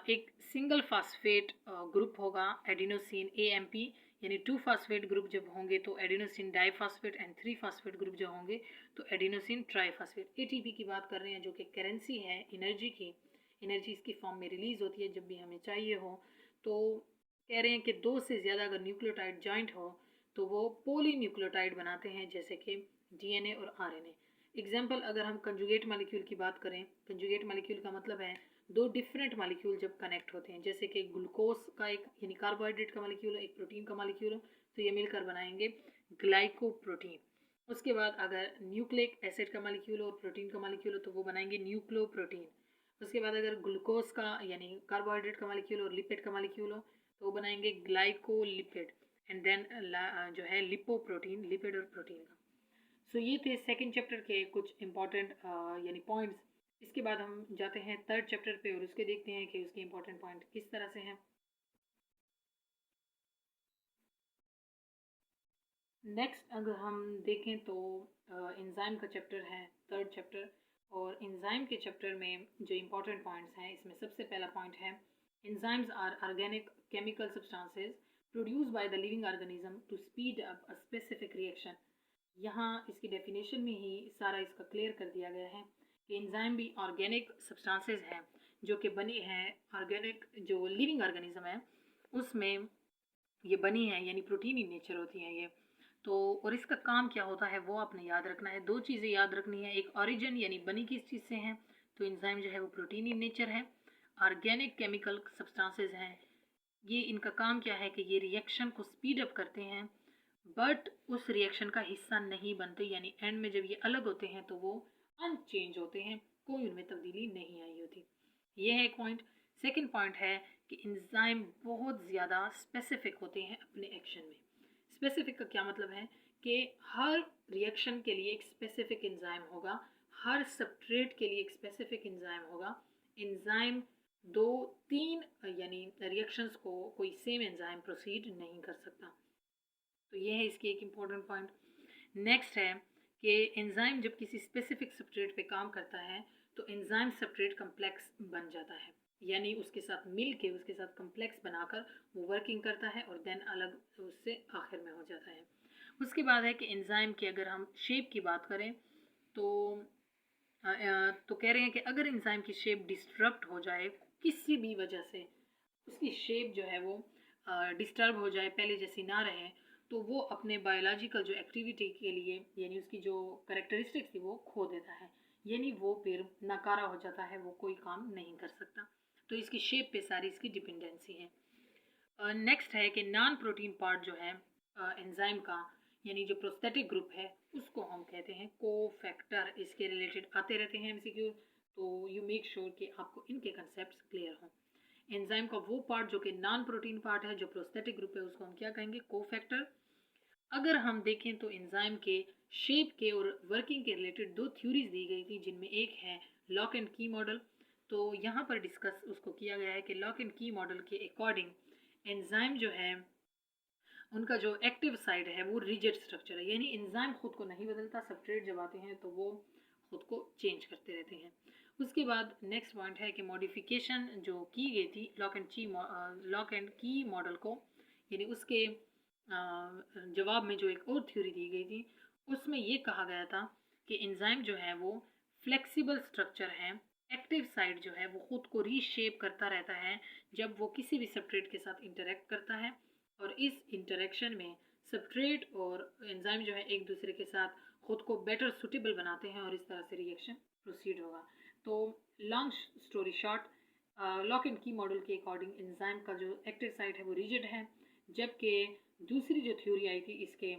एक सिंगल फास्फेट ग्रुप होगा, एडिनोसिन एएमपी, यानी 2 फास्फेट ग्रुप जब होंगे तो adenosine diphosphate and 3 phosphate group जो होंगे तो एडिनोसिन ट्राइफास्फेट। एटीपी की बात कर रहे हैं जो कि करेंसी है एनर्जी की, एनर्जी इसकी फॉर्म में रिलीज होती है जब भी हमें चाहिए हो। तो कह रहे हैं कि 2 से ज़्यादा अगर न्यूक्लियोटाइड जॉइंट हो तो वो पोलीन्यूक्लियोटाइड बनाते हैं, जैसे कि डीएनए और आरएनए। एग्जाम्पल अगर हम कंजुगेट मॉलिक्यूल की बात करें, कंजुगेट मॉलिक्यूल का मतलब है 2 डिफरेंट मॉलिक्यूल जब कनेक्ट होते हैं, जैसे कि ग्लूकोज का एक यानी कार्बोहाइड्रेट का मॉलिक्यूल है, एक प्रोटीन का मॉलिक्यूल है, तो ये मिलकर बनाएंगे ग्लाइकोप्रोटीन। उसके बाद अगर न्यूक्लिक एसिड का मॉलिक्यूल और प्रोटीन का मॉलिक्यूल हो तो वो बनाएंगे न्यूक्लियोप्रोटीन। उसके बाद अगर ग्लूकोज का यानी कार्बोहाइड्रेट का मॉलिक्यूल और लिपिड का मॉलिक्यूल हो तो वो बनाएंगे ग्लाइकोलिपिड एंड देन जो है लिपोप्रोटीन, लिपिड और प्रोटीन का। सो ये थे सेकंड चैप्टर के कुछ इंपॉर्टेंट यानी पॉइंट्स। इसके बाद हम जाते हैं थर्ड चैप्टर पे और उसके देखते हैं कि उसके इंपॉर्टेंट पॉइंट किस तरह से हैं। नेक्स्ट अगर हम देखें तो एंजाइम का चैप्टर है थर्ड चैप्टर, और एंजाइम के चैप्टर में जो इंपॉर्टेंट पॉइंट्स हैं इसमें सबसे पहला पॉइंट है enzymes are organic chemical substances produce by the living organism to speed up a specific reaction. यहाँ इसकी डेफिनेशन में ही सारा इसका क्लियर कर दिया गया है कि एंजाइम भी ऑर्गेनिक सब्सटेंसेस हैं जो कि बनी हैं, ऑर्गेनिक जो लिविंग ऑर्गेनिज्म है उसमें ये बनी है, यानी प्रोटीन इन नेचर होती हैं ये। तो और इसका काम क्या होता है वो आपने याद रखना है। 2 चीज़ें याद रखनी है, एक ओरिजिन यानी बनी किस चीज़ से हैं, तो एंजाइम जो है वो प्रोटीन इन नेचर है। ऑर्गेनिक केमिकल सब्सटेंसेस हैं, ये इनका काम क्या है कि ये रिएक्शन को स्पीड अप करते हैं बट उस रिएक्शन का हिस्सा नहीं बनते, यानी एंड में जब ये अलग होते हैं तो वो अनचेंज होते हैं, कोई उनमें तब्दीली नहीं आई होती। ये है एक पॉइंट। सेकंड पॉइंट है कि एंजाइम बहुत ज़्यादा स्पेसिफिक होते हैं अपने एक्शन में। स्पेसिफिक का क्या मतलब है कि हर रिएक्शन के लिए एक स्पेसिफिक एंजाइम होगा, हर सबस्ट्रेट के लिए एक स्पेसिफिक एंजाइम होगा। एंजाइम 2-3 यानी रिएक्शंस को कोई सेम एंजाइम प्रोसीड नहीं कर सकता। तो ये है इसकी एक इम्पॉर्टेंट पॉइंट। नेक्स्ट है कि एंजाइम जब किसी स्पेसिफिक सबस्ट्रेट पे काम करता है तो एंजाइम सबस्ट्रेट कम्प्लेक्स बन जाता है, यानी उसके साथ मिल के उसके साथ कम्प्लेक्स बनाकर वो वर्किंग करता है और देन अलग उससे आखिर में हो जाता है। उसके बाद है कि एंजाइम की अगर हम शेप की बात करें तो कह रहे हैं कि अगर एंजाइम की शेप डिस्टर्ब हो जाए किसी भी वजह से, उसकी शेप जो है वो डिस्टर्ब हो जाए, पहले जैसी ना रहे, तो वो अपने बायोलॉजिकल जो एक्टिविटी के लिए यानी उसकी जो करेक्टरिस्टिक्स थी वो खो देता है, यानी वो फिर नकारा हो जाता है, वो कोई काम नहीं कर सकता। तो इसकी शेप पे सारी इसकी डिपेंडेंसी है। नेक्स्ट है कि नॉन प्रोटीन पार्ट जो है एंजाइम का, यानी जो प्रोस्थेटिक ग्रुप है उसको हम कहते हैं कोफैक्टर। इसके रिलेटेड आते रहते हैं एमसीक्यू, तो यू मेक श्योर कि आपको इनके कंसेप्ट क्लियर हों। एंजाइम का वो पार्ट जो कि नॉन प्रोटीन पार्ट है, जो प्रोस्थेटिक ग्रुप है, उसको हम क्या कहेंगे, कोफैक्टर। अगर हम देखें तो एंजाइम के शेप के और वर्किंग के रिलेटेड 2 थ्योरीज दी गई थी, जिनमें एक है लॉक एंड की मॉडल। तो यहाँ पर डिस्कस उसको किया गया है कि लॉक एंड की मॉडल के अकॉर्डिंग एंजाइम जो है उनका जो एक्टिव साइड है वो रिजिड स्ट्रक्चर है, यानी एंजाइम खुद को नहीं बदलता, सबस्ट्रेट जब आते हैं तो वो खुद को चेंज करते रहते हैं। उसके बाद नेक्स्ट पॉइंट है कि मॉडिफिकेशन जो की गई थी लॉक एंड की मॉडल को, यानी उसके जवाब में जो एक और थ्योरी दी गई थी उसमें ये कहा गया था कि एंजाइम जो है वो फ्लेक्सिबल स्ट्रक्चर है। एक्टिव साइट जो है वो खुद को रीशेप करता रहता है जब वो किसी भी सब्सट्रेट के साथ इंटरेक्ट करता है, और इस इंटरेक्शन में सब्सट्रेट और एंजाइम जो है एक दूसरे के साथ खुद को बेटर सूटेबल बनाते हैं और इस तरह से रिएक्शन प्रोसीड होगा। तो long story short, lock and की मॉडल के अकॉर्डिंग एंजाइम का जो एक्टिव साइट है वो रिजिड है, जबकि दूसरी जो थ्योरी आई थी इसके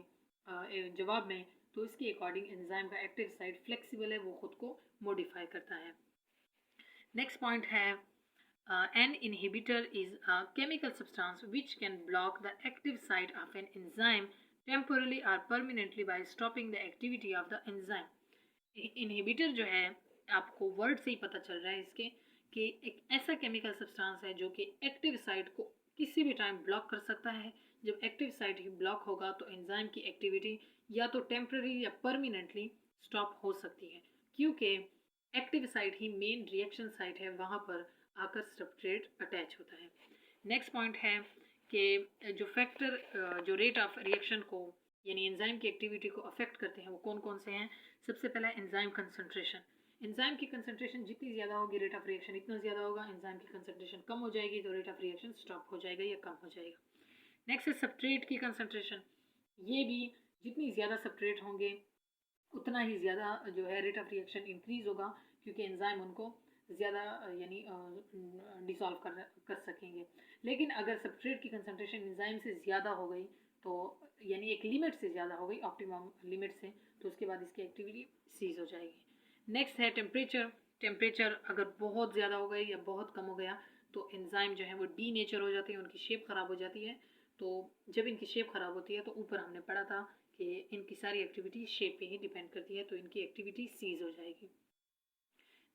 जवाब में, तो इसके अकॉर्डिंग एंजाइम का एक्टिव साइट फ्लेक्सिबल है, वो खुद को मॉडिफाई करता है। नेक्स्ट पॉइंट है an inhibitor is a chemical substance which can block the active site of an enzyme temporarily or permanently by stopping the activity of the enzyme. Inhibitor जो है आपको वर्ड से ही पता चल रहा है इसके कि एक ऐसा केमिकल सब्सटेंस है जो कि एक्टिव साइट को किसी भी टाइम ब्लॉक कर सकता है। जब एक्टिव साइट ही ब्लॉक होगा तो एंजाइम की एक्टिविटी या तो टेम्पररी या परमानेंटली स्टॉप हो सकती है, क्योंकि एक्टिव साइट ही मेन रिएक्शन साइट है, वहाँ पर आकर सब्सट्रेट अटैच होता है। नेक्स्ट पॉइंट है कि जो फैक्टर जो रेट ऑफ रिएक्शन को यानी एंजाइम की एक्टिविटी को अफेक्ट करते हैं वो कौन कौन से हैं। सबसे पहला एंजाइम कंसंट्रेशन। एंजाइम की कंसंट्रेशन जितनी ज़्यादा होगी रेट ऑफ रिएक्शन इतना ज़्यादा होगा। एंजाइम की कंसंट्रेशन कम हो जाएगी तो रेट ऑफ रिएक्शन स्टॉप हो जाएगा या कम हो जाएगा। नेक्स्ट है सब्सट्रेट की कंसंट्रेशन। ये भी जितनी ज़्यादा सब्सट्रेट होंगे उतना ही ज़्यादा जो है रेट ऑफ रिएक्शन इंक्रीज़ होगा, क्योंकि एंजाइम उनको ज़्यादा यानी डिसॉल्व कर सकेंगे। लेकिन अगर सब्सट्रेट की कंसंट्रेशन एंजाइम से ज़्यादा हो गई तो यानी एक लिमिट से ज़्यादा हो गई, ऑप्टिमम लिमिट से, तो उसके बाद इसकी एक्टिविटी सीज हो जाएगी। नेक्स्ट है टेम्परेचर। टेम्परेचर अगर बहुत ज़्यादा हो गई या बहुत कम हो गया तो एंजाइम जो है वो डी नेचर हो जाती है, उनकी शेप ख़राब हो जाती है। तो जब इनकी शेप ख़राब होती है तो ऊपर हमने पढ़ा था कि इनकी सारी एक्टिविटी शेप पे ही डिपेंड करती है, तो इनकी एक्टिविटी सीज हो जाएगी।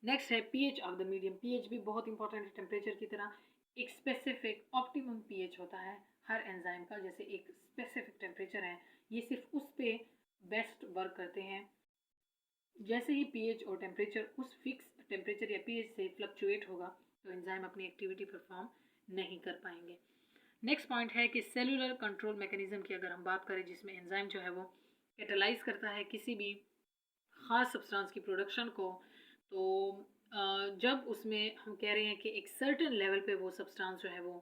नेक्स्ट है pH of the medium. PH भी बहुत इंपॉर्टेंट है टेम्परेचर की तरह। एक स्पेसिफिक ऑप्टिमम पीएच होता है हर एंजाइम का, जैसे एक स्पेसिफिक टेम्परेचर है, ये सिर्फ उस पर बेस्ट वर्क करते हैं। जैसे ही पीएच और टेम्परेचर उस फिक्स टेम्परेचर या पीएच से फ्लक्चुएट होगा तो एंजाइम अपनी एक्टिविटी परफॉर्म नहीं कर पाएंगे। नेक्स्ट पॉइंट है कि सेलुलर कंट्रोल मैकेनिज्म की अगर हम बात करें, जिसमें एंजाइम जो है वो कैटालाइज करता है किसी भी ख़ास सब्सटेंस की प्रोडक्शन को, तो जब उसमें हम कह रहे हैं कि एक सर्टेन लेवल पे वो सब्सटेंस जो है वो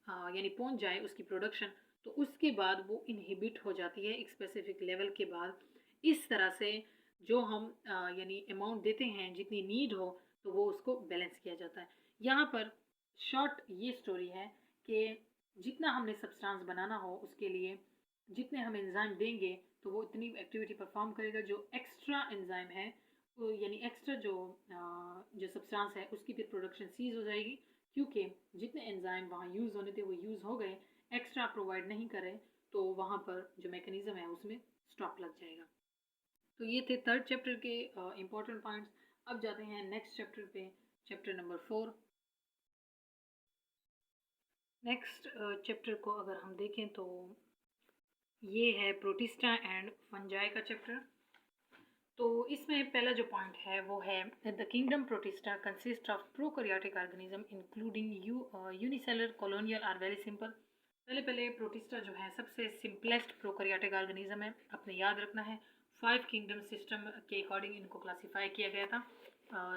यानी पहुंच जाए उसकी प्रोडक्शन, तो उसके बाद वो इनहिबिट हो जाती है एक स्पेसिफिक लेवल के बाद। इस तरह से जो हम यानी अमाउंट देते हैं जितनी नीड हो तो वो उसको बैलेंस किया जाता है। यहाँ पर शॉर्ट ये स्टोरी है कि जितना हमने सब्सटेंस बनाना हो उसके लिए जितने हम एंजाइम देंगे तो वो इतनी एक्टिविटी परफॉर्म करेगा। जो एक्स्ट्रा एंजाइम है वो यानी एक्स्ट्रा जो सब्सटेंस है उसकी फिर प्रोडक्शन सीज हो जाएगी, क्योंकि जितने एंजाइम वहाँ यूज़ होने थे वो यूज़ हो गए, एक्स्ट्रा प्रोवाइड नहीं करे तो वहाँ पर जो मैकेनिज़्म है उसमें स्टॉप लग जाएगा। तो ये थे थर्ड चैप्टर के इम्पोर्टेंट पॉइंट्स। अब जाते हैं नेक्स्ट चैप्टर पे, चैप्टर नंबर 4। नेक्स्ट चैप्टर को अगर हम देखें तो ये है प्रोटिस्टा एंड फंजाई का चैप्टर। तो इसमें पहला जो पॉइंट है वो है the kingdom protista consist of prokaryotic organism including unicellular colonial are very simple. पहले प्रोटिस्टा जो है सबसे सिंपलेस्ट प्रोकैरियोटिक ऑर्गेनिज्म है, अपने याद रखना है। 5 किंगडम सिस्टम के अकॉर्डिंग इनको क्लासीफाई किया गया था,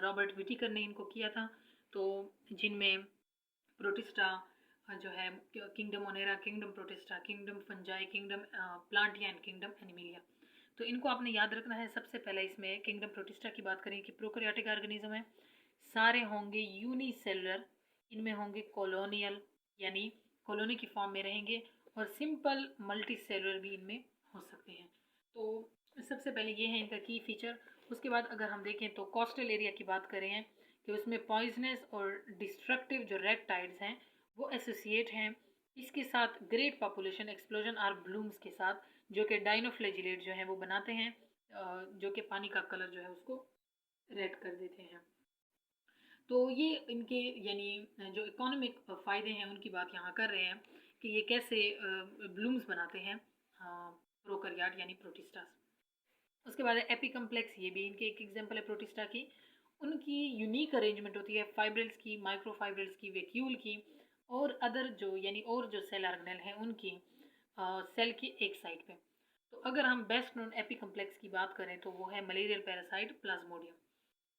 रॉबर्ट विटिकर ने इनको किया था। तो जिनमें प्रोटिस्टा जो है kingdom monera, kingdom protista, kingdom fungi, kingdom plantae and kingdom animalia. तो इनको आपने याद रखना है। सबसे पहले इसमें किंगडम प्रोटिस्टा की बात करें कि प्रोकैरियोटिक ऑर्गेनिज्म है, सारे होंगे यूनिसेलुलर, इनमें होंगे कॉलोनियल यानी कॉलोनी की फॉर्म में रहेंगे, और सिंपल मल्टी सेलुलर भी इनमें हो सकते हैं। तो सबसे पहले ये है इनका की फीचर। उसके बाद अगर हम देखें तो कोस्टल एरिया की बात करें कि उसमें पॉइजनस और डिस्ट्रक्टिव जो रेप्टाइड्स हैं वो एसोसिएट हैं इसके साथ ग्रेट पॉपुलेशन एक्सप्लोजन और ब्लूम्स के साथ, जो कि डाइनोफ्लैजिलेट जो है वो बनाते हैं, जो कि पानी का कलर जो है उसको रेड कर देते हैं। तो ये इनके यानी जो इकोनॉमिक फ़ायदे हैं उनकी बात यहाँ कर रहे हैं कि ये कैसे ब्लूम्स बनाते हैं प्रोकैरियोट यानी प्रोटिस्टास। उसके बाद एपी कम्प्लेक्स, ये भी इनके एक एग्जांपल है प्रोटिस्टा की। उनकी यूनिक अरेंजमेंट होती है फाइब्रिल्स की, माइक्रोफाइब्रिल्स की, वैक्यूल की और अदर जो यानी और जो सेल ऑर्गेनेल हैं उनकी सेल की एक साइड पे। तो अगर हम बेस्ट नोन एपी कम्प्लेक्स की बात करें तो वो है मलेरियल पैरासाइट प्लाज्मोडियम।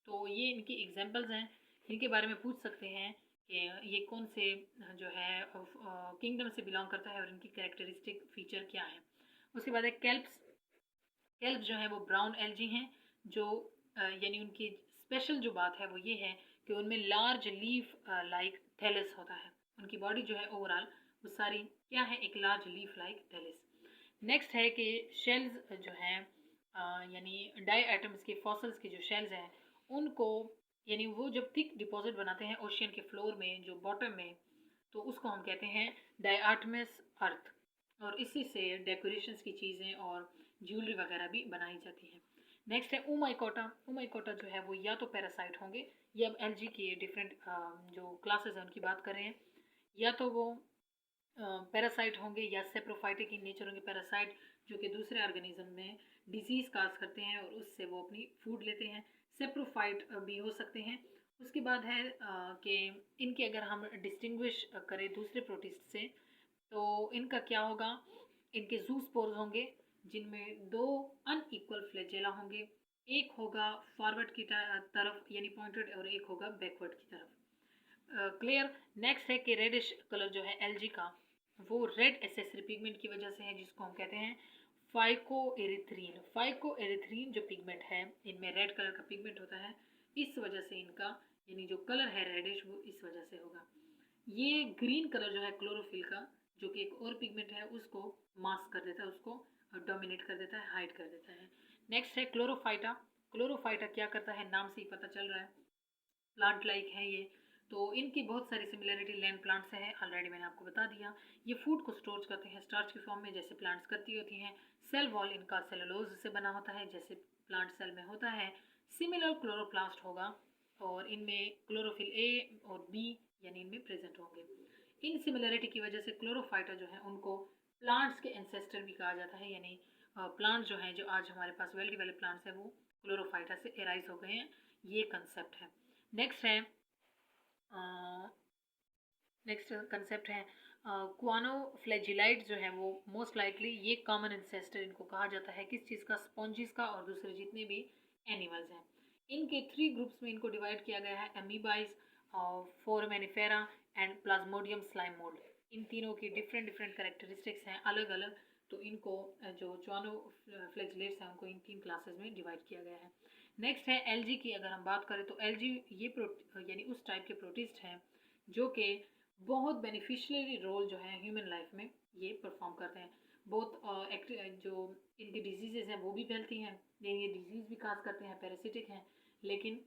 तो ये इनकी एग्जांपल्स हैं, इनके बारे में पूछ सकते हैं कि ये कौन से जो है किंगडम से बिलोंग करता है और इनकी कैरेक्टरिस्टिक फीचर क्या है। उसके बाद है कैल्प्स। कैल्प जो है वो ब्राउन एल्जी हैं जो यानी उनकी स्पेशल जो बात है वो ये है कि उनमें लार्ज लीफ लाइक थैलस होता है। उनकी बॉडी जो है ओवरऑल वो सारी क्या है, एक large leaf like thallus. Next है कि शेल्स जो हैं यानी डाई एटम्स के फॉसल्स के जो शेल्स हैं उनको यानी वो जब थिक डिपॉजिट बनाते हैं ओशियन के फ्लोर में जो बॉटम में, तो उसको हम कहते हैं डायआटमस अर्थ। और इसी से डेकोरेशंस की चीज़ें और ज्वेलरी वगैरह भी बनाई जाती है। नेक्स्ट है ओमाइकोटा। ओमाइकोटा जो है वो या तो पैरासाइट होंगे, ये अब एलजी के डिफरेंट जो क्लासेस हैं उनकी बात कर रहे हैं, या तो वो पैरासाइट होंगे या सेप्रोफाइटिक इन नेचर होंगे। पैरासाइट जो कि दूसरे ऑर्गेनिज्म में डिजीज़ काज करते हैं और उससे वो अपनी फूड लेते हैं। सेप्रोफाइट भी हो सकते हैं। उसके बाद है कि इनके अगर हम डिस्टिंग्विश करें दूसरे प्रोटिस्ट से तो इनका क्या होगा, इनके जूस्पोर्स होंगे जिनमें दो अनइक्वल फ्लैजेला होंगे। एक होगा फॉरवर्ड की तरफ यानी पॉइंटेड और एक होगा बैकवर्ड की तरफ। क्लियर। नेक्स्ट है कि रेडिश कलर जो है एलजी का वो रेड एसेसरी पिगमेंट की वजह से है जिसको हम कहते हैं फाइको एरिथ्रीन। फाइको एरिथ्रीन जो पिगमेंट है इनमें रेड कलर का पिगमेंट होता है, इस वजह से इनका यानी जो कलर है रेडिश वो इस वजह से होगा। ये ग्रीन कलर जो है क्लोरोफिल का जो कि एक और पिगमेंट है उसको मास्क कर देता है, उसको डोमिनेट कर देता है, हाइड कर देता है। नेक्स्ट है क्लोरोफाइटा। क्लोरोफाइटा क्या करता है, नाम से ही पता चल रहा है प्लांट लाइक है ये। तो इनकी बहुत सारी सिमिलरिटी लैंड प्लांट से है, ऑलरेडी मैंने आपको बता दिया। ये फूड को स्टोर करते हैं स्टार्च की फॉर्म में जैसे प्लांट्स करती होती हैं। सेल वॉल इनका सेलुलोज से बना होता है जैसे प्लांट सेल में होता है। सिमिलर क्लोरोप्लास्ट होगा और इनमें क्लोरोफिल ए और बी यानी इनमें प्रेजेंट होंगे। इन सिमिलरिटी की वजह से क्लोरोफाइटा जो है उनको प्लांट्स के एंसेस्टर भी कहा जाता है, यानी प्लांट जो हैं जो आज हमारे पास वेल डेवलप प्लांट्स हैं वो क्लोरोफाइटा से एराइज हो गए हैं, ये कंसेप्ट है। नेक्स्ट है नेक्स्ट कंसेप्ट है क्वानोफ्लैजिलाइट जो है वो मोस्ट लाइकली ये कॉमन इंसेस्टर इनको कहा जाता है, किस चीज़ का, स्पॉन्जिस का और दूसरे जितने भी एनिमल्स हैं। इनके 3 ग्रुप्स में इनको डिवाइड किया गया है, अमीबाइज, फोरामेनिफेरा एंड प्लाज्मोडियम स्लाइम मोल्ड। इन तीनों की डिफरेंट डिफरेंट करेक्टरिस्टिक्स हैं अलग अलग। तो इनको जो क्वानोफ्लैजिलेट्स हैं उनको इन 3 क्लासेस में डिवाइड किया गया है। नेक्स्ट है एलजी की अगर हम बात करें तो एलजी ये यानी उस टाइप के प्रोटिस्ट हैं जो कि बहुत बेनिफिशियरी रोल जो है ह्यूमन लाइफ में ये परफॉर्म करते हैं। बहुत जो इनकी डिजीज़ हैं वो भी फैलती हैं, ये डिजीज़ भी काज करते हैं, पैरासिटिक हैं, लेकिन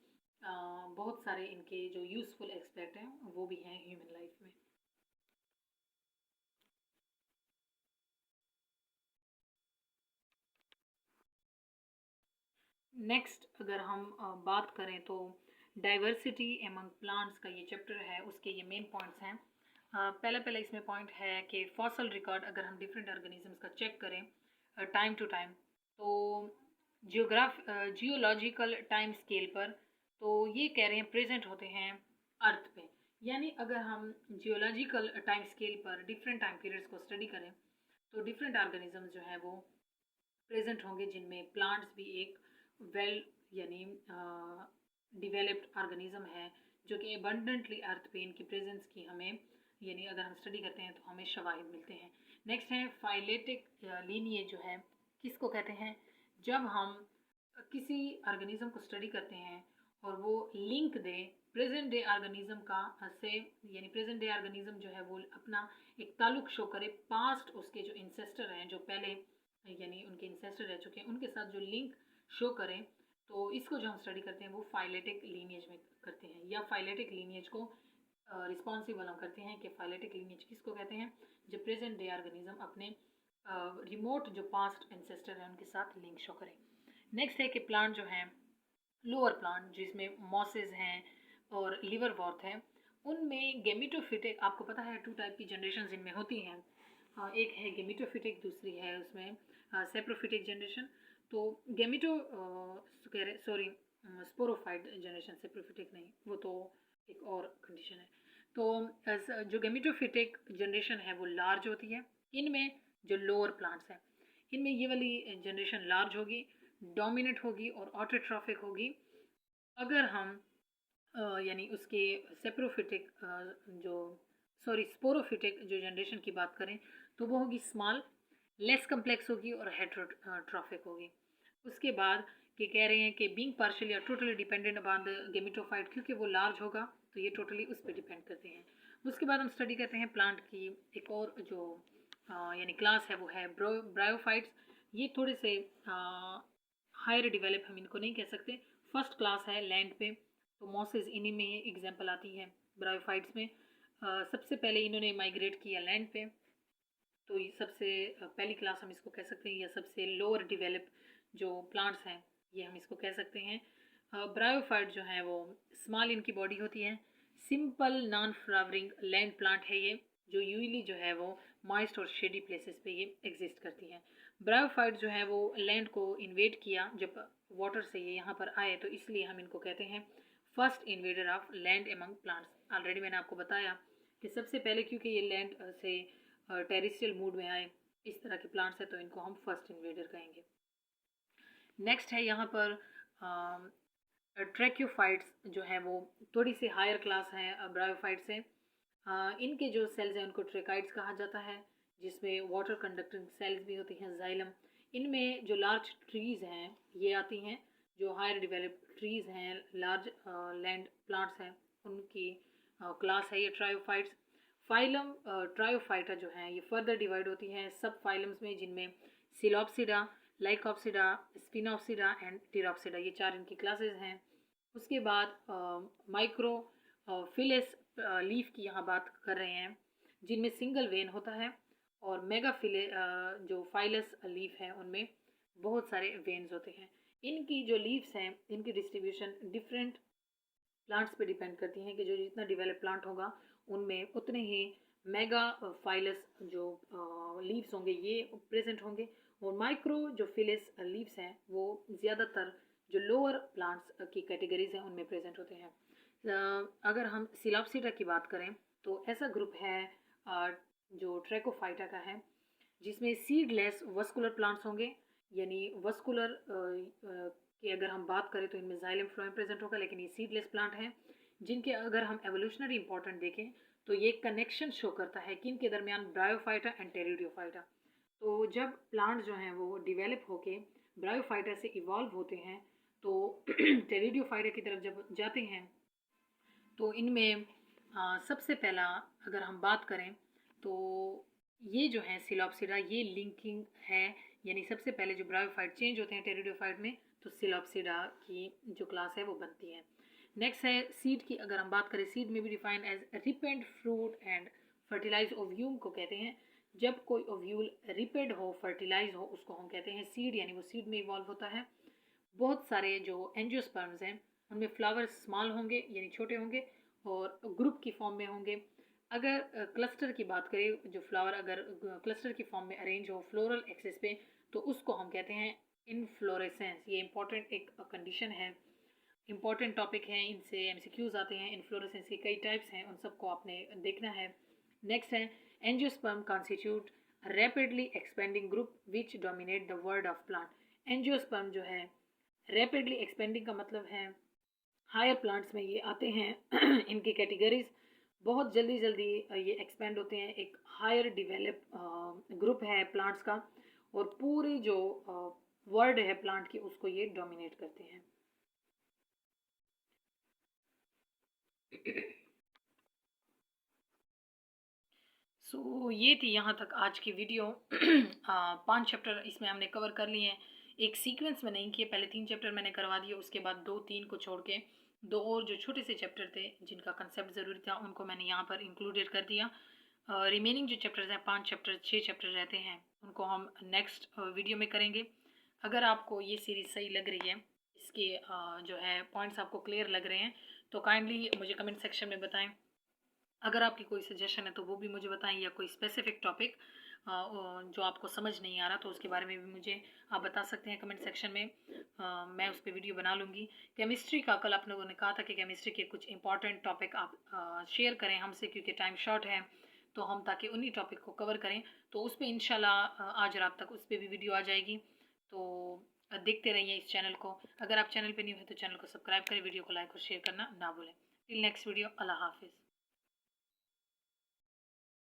बहुत सारे इनके जो यूज़फुल एस्पेक्ट हैं वो भी हैं ह्यूमन लाइफ में। नेक्स्ट अगर हम बात करें तो डाइवर्सिटी एमंग प्लांट्स का ये चैप्टर है, उसके ये मेन पॉइंट्स हैं। पहला इसमें पॉइंट है कि फॉसल रिकॉर्ड अगर हम डिफरेंट ऑर्गेनिजम्स का चेक करें टाइम टू टाइम तो जियोलॉजिकल टाइम स्केल पर तो ये कह रहे हैं प्रेजेंट होते हैं अर्थ पे। यानी अगर हम जियोलॉजिकल टाइम स्केल पर डिफरेंट टाइम पीरियड्स को स्टडी करें तो डिफरेंट ऑर्गेनिजम्स जो है वो प्रेजेंट होंगे जिनमें प्लांट्स भी एक वेल यानी डिवेलप्ड ऑर्गेनिज्म है जो कि एबंडेंटली अर्थ पे इनकी प्रेजेंस की हमें यानी अगर हम स्टडी करते हैं तो हमें शवाहिद मिलते हैं। नेक्स्ट है फाइलेटिक लीनिएज जो है किसको कहते हैं, जब हम किसी ऑर्गेनिज्म को स्टडी करते हैं और वो लिंक दे प्रेजेंट डे ऑर्गेनिज्म का से, यानी प्रेजेंट डे ऑर्गेनिज्म जो है वो अपना एक ताल्लुक शो करे पास्ट उसके जो इंसेस्टर हैं जो पहले यानी उनके इंसेस्टर रह चुके हैं उनके साथ जो लिंक शो करें, तो इसको जो हम स्टडी करते हैं वो फाइलेटिक लीनिएज में करते हैं। या फाइलेटिक लीनिएज को रिस्पॉन्सिबल हम करते हैं कि फाइलेटिक लीनिएज किसको कहते हैं, जब प्रेजेंट डे ऑर्गेनिज्म अपने रिमोट जो पास्ट एंसेस्टर हैं उनके साथ लिंक शो करें। नेक्स्ट है कि प्लांट जो हैं लोअर प्लांट जिसमें मॉसेज हैं और लिवर वॉर्थ हैं उनमें गेमिटोफिटिक, आपको पता है 2 टाइप की जनरेशन इनमें होती हैं, एक है गेमिटोफिटिक दूसरी है उसमें सेप्रोफिटिक जनरेशन। तो गेमिटो सॉरी स्पोरोफाइट जनरेशन, सेप्रोफिटिक नहीं, वो तो एक और कंडीशन है। तो जो गेमिटोफिटिक जनरेशन है वो लार्ज होती है। इनमें जो लोअर प्लांट्स हैं, इनमें ये वाली जनरेशन लार्ज होगी, डोमिनेंट होगी और ऑटोट्रॉफिक होगी। अगर हम यानी उसके सेप्रोफिटिक जो सॉरी स्पोरोफिटिक जो जनरेशन की बात करें तो वो होगी स्मॉल, लेस कम्प्लेक्स होगी और हेट्रोट्रॉफिक होगी। उसके बाद कि कह रहे हैं कि बीइंग पार्शियली या totally dependent upon the gametophyte, क्योंकि वो लार्ज होगा तो ये टोटली उस पर डिपेंड करते हैं। उसके बाद हम स्टडी करते हैं प्लांट की एक और जो यानी क्लास है वो है ब्रायोफाइट्स। ये थोड़े से हायर डेवलप हम इनको नहीं कह सकते। फर्स्ट क्लास है लैंड पे, तो मॉसेस इन्हीं में एग्जांपल आती है ब्रायोफाइट्स में। सबसे पहले इन्होंने माइग्रेट किया लैंड पे, तो ये सबसे पहली क्लास हम इसको कह सकते हैं, या सबसे लोअर डेवलप जो प्लांट्स हैं ये हम इसको कह सकते हैं। ब्रायोफाइट जो है वो स्मॉल इनकी बॉडी होती है, simple non flowering land plant है ये, जो यूजली जो है वो मॉइस्ट और शेडी प्लेसेस पे ये एग्जिस्ट करती हैं। ब्रायोफाइट जो है वो लैंड को इन्वेड किया जब वाटर से ये यहाँ पर आए, तो इसलिए हम इनको कहते हैं first invader of land among plants. Already मैंने आपको बताया कि सबसे पहले क्योंकि ये लैंड से टेरिस्ट्रियल मूड में आए इस तरह के प्लांट्स हैं, तो इनको हम फर्स्ट इन्वेडर कहेंगे। नेक्स्ट है यहाँ पर ट्रैक्योफाइट्स जो है वो थोड़ी सी हायर क्लास हैं ब्रायोफाइट से। इनके जो सेल्स हैं उनको ट्रेकाइड्स कहा जाता है, जिसमें वाटर कंडक्टिंग सेल्स भी होती हैं, जाइलम। इनमें जो लार्ज ट्रीज़ हैं ये आती हैं, जो हायर डेवलप ट्रीज़ हैं, लार्ज लैंड प्लांट्स हैं, उनकी क्लास है ये ट्रायोफाइट्स। फाइलम ट्रायोफाइटा जो है ये फर्दर डिवाइड होती हैं सब फाइलम्स में, जिनमें सिलोप्सिडा, लाइकोप्सिडा, स्पिनोप्सिडा एंड टिरोप्सिडा, ये चार इनकी क्लासेस हैं। उसके बाद माइक्रो फिलेस लीफ की यहाँ बात कर रहे हैं, जिनमें सिंगल वेन होता है, और मेगा फिले जो फाइलस लीफ है उनमें बहुत सारे वेन्स होते हैं। इनकी जो लीव्स हैं इनकी डिस्ट्रीब्यूशन डिफरेंट प्लांट्स पे डिपेंड करती हैं, कि जो जितना डेवलप प्लांट होगा उनमें उतने ही मेगा फाइलस जो लीव्स होंगे ये प्रेजेंट होंगे, और माइक्रो जो फिलिस लीव्स हैं वो ज़्यादातर जो लोअर प्लांट्स की कैटेगरीज हैं उनमें प्रेजेंट होते हैं। अगर हम सिलॉप्सिडा की बात करें तो ऐसा ग्रुप है जो ट्रैकोफाइटा का है, जिसमें सीडलेस वस्कुलर प्लांट्स होंगे, यानी वस्कुलर की अगर हम बात करें तो इनमें जाइलम फ्लोएम प्रेजेंट होगा, लेकिन ये सीडलेस प्लांट हैं, जिनके अगर हम एवोल्यूशनरी इंपॉर्टेंट देखें तो ये कनेक्शन शो करता है कि इनके दरमियान ब्रायोफाइटा एंड टेरिडोफाइटा। तो जब प्लांट जो हैं वो डिवेलप होके ब्रायोफाइटा से इवॉल्व होते हैं, तो टेरिडोफाइटा की तरफ जब जाते हैं तो इनमें सबसे पहला अगर हम बात करें तो ये जो है सिलॉप्सिडा, ये लिंकिंग है, यानी सबसे पहले जो ब्रायोफाइट चेंज होते हैं टेरिडोफाइट में तो सिलॉप्सिडा की जो क्लास है वो बनती है। नेक्स्ट है सीड की, अगर हम बात करें सीड में भी define as ripened fruit and fertilize ovum को कहते हैं। जब कोई ओव्यूल रिपेड हो, फर्टिलाइज हो, उसको हम कहते हैं सीड, यानी वो सीड में इवॉल्व होता है। बहुत सारे जो एंजियोस्पर्म्स हैं उनमें फ्लावर स्मॉल होंगे यानी छोटे होंगे और ग्रुप की फॉर्म में होंगे। अगर क्लस्टर की बात करें, जो फ्लावर अगर क्लस्टर की फॉर्म में अरेंज हो फ्लोरल एक्सिस पे, तो उसको हम कहते हैं इनफ्लोरेसेंस। ये इंपॉर्टेंट एक कंडीशन है, इंपॉर्टेंट टॉपिक है, इनसे एमसीक्यूज आते हैं। इनफ्लोरेसेंस के कई टाइप्स हैं, उन सबको आपने देखना है। नेक्स्ट है angiosperm constitute rapidly expanding group which dominate the world of plant. Angiosperm जो है रैपिडली एक्सपेंडिंग का मतलब है हायर प्लांट्स में ये आते हैं इनकी कैटेगरीज बहुत जल्दी जल्दी ये एक्सपेंड होते हैं, एक हायर डिवेलप ग्रुप है प्लांट्स का, और पूरी जो वर्ल्ड है प्लांट की उसको ये डोमिनेट करते हैं। ये थी यहाँ तक आज की वीडियो। 5 चैप्टर इसमें हमने कवर कर लिए हैं, एक सीक्वेंस में नहीं किए, पहले 3 चैप्टर मैंने करवा दिए, उसके बाद 2-3 को छोड़ के 2 और जो छोटे से चैप्टर थे जिनका कंसेप्ट ज़रूरी था उनको मैंने यहाँ पर इंक्लूडेड कर दिया। रिमेनिंग जो चैप्टर्स हैं 5 चैप्टर 6 चैप्टर रहते हैं, उनको हम नेक्स्ट वीडियो में करेंगे। अगर आपको ये सीरीज़ सही लग रही है, इसके जो है पॉइंट्स आपको क्लियर लग रहे हैं, तो काइंडली मुझे कमेंट सेक्शन में बताएं। अगर आपकी कोई सजेशन है तो वो भी मुझे बताएं, या कोई स्पेसिफिक टॉपिक जो आपको समझ नहीं आ रहा तो उसके बारे में भी मुझे आप बता सकते हैं कमेंट सेक्शन में। मैं उस पर वीडियो बना लूँगी। केमिस्ट्री का कल आप लोगों ने कहा था कि केमिस्ट्री के कुछ इंपॉर्टेंट टॉपिक आप शेयर करें हमसे, क्योंकि टाइम शॉर्ट है, तो हम ताकि उन्हीं टॉपिक को कवर करें। तो उस पर इंशाल्लाह आज रात तक उस पर भी वीडियो आ जाएगी। तो देखते रहिए इस चैनल को। अगर आप चैनल पे न्यू है तो चैनल को सब्सक्राइब करें, वीडियो को लाइक और शेयर करना ना भूलें। टिल नेक्स्ट वीडियो, अल्लाह हाफिज़।